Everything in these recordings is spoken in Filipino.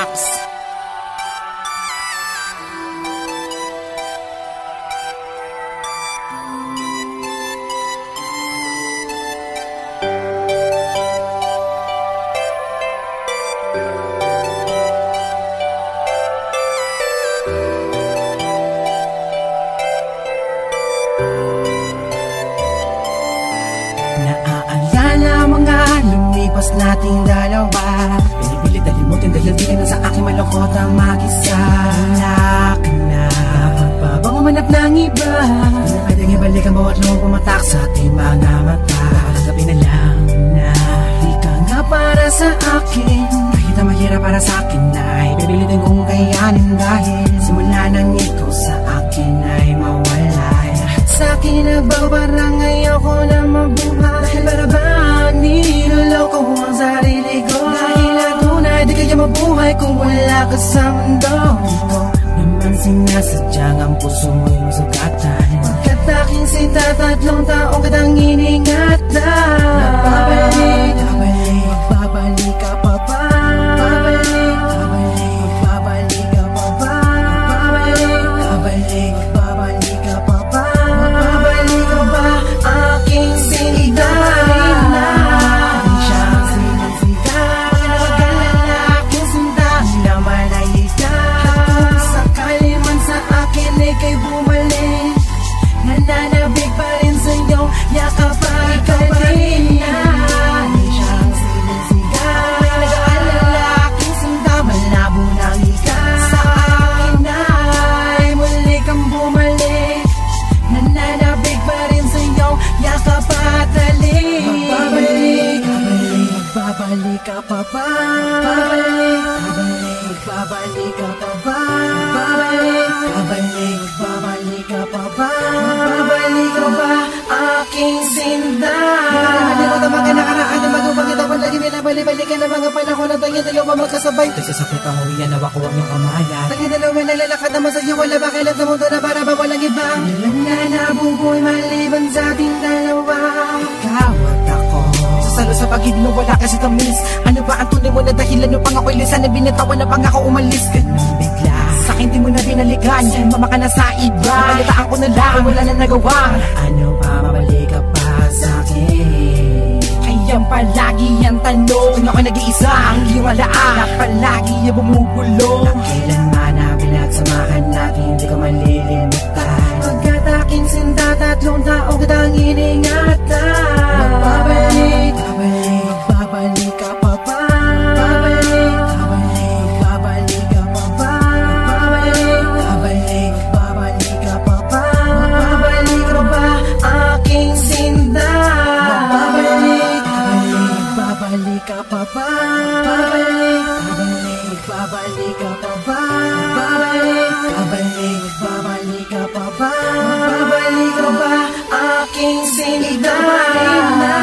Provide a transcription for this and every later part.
Raps. Naaalala mga lumipas nating dalawa, pinipilit dalimutin dahil di ka na sa aking malungkot ang mag-isa. Wala ka na, napagpabang umanap ng iba, di na pwedeng ibalik ang bawat loob pumatak sa ating mga mata. Nakagabi na lang na di ka nga para sa akin, kahit na mahirap para sa akin ay pipilitin kong kayanin dahil simula nang ikaw sa akin ay mawalay. Sa akin nagbago parang ayoko na mabuhay, dahil para ba niloloko ang sarili ko? Dahil ako na di kaya mabuhay kung wala ka sa mundo. Ikaw naman sinasadyang ang puso mo'y masugatan, pagkat aking sinta 3 taong kitang iningatan. Nagbabalik, magbabalik ka pa ba? Babalik, magbabalik ka pa ba? Babalik, magbabalik ka pa ba? Magbabalik ka ba? Aking sinta na di siya ang sinasigaw, pagkalagal na aking sinta na malayita. At kung sakali man sa akin ika'y bumalik, nananabig pa rin sa'yo, yakap pa ikaw pa rin na. Di siya ang sinasigaw, nag-aalala aking sinta, malabo ng ika. Sa akin ay muli kang bumalik, nananabig pa rin sa'yo, yakap at talik. Magbabalik, magbabalik ka pa ba? Magbabalik ka pa ba? Magbabalik ka pa ba? Magbabalik ka ba? Aking sinta. Nakalimutan mga nakaraan na magubang ito, palagi binabalik-balik ka na mga panahon na tayo dalawa magkasabay. Nagsasapit ang uwian na wako ang iyong kamayan, tayo dalawa nalalakad naman sa'yo, wala ba kailan sa mundo na para ba walang iba? Walang na nabubuhay maliban sa ating dalawa, ikaw at ako. Sasalo sa pag-ibig mo wala kasi tamis. Ano ba ang tunay mo na dahilan upang ako'y lisan na binatawan na pang ako umalis? Ganun bigla sa akin di mo na binalikan, mama ka na sa iba, nabalitaan ko na lang, wala na nagawa. Ano pa, mabalik ka pa sa akin? Kayang palagi ang tanong, kung ako'y nag-iisa ang iyong alaan na palagi ang bumubulong. Na kailanman na pinagsamahan natin, hindi ko malilimutan, pagkat aking sinta 3 taong kitang iningatan. Magbabalik, magbabalik ka pa ba? Magbabalik ka pa ba? Magbabalik ka pa ba? Magbabalik ka ba? Aking sinta. Magbabalik ka pa ba? Magbabalik ka pa ba? Magbabalik ka pa ba? Magbabalik ka ba? Aking sinta na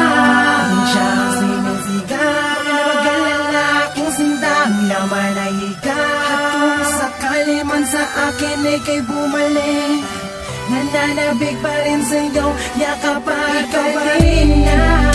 di siya ang sinasigaw, pagkalagal aking sinta na malayika. At kung sakali man sa akin ika'y bumalik, nananabig pa rin sa'yo, yakap pa ikaw pa rin na.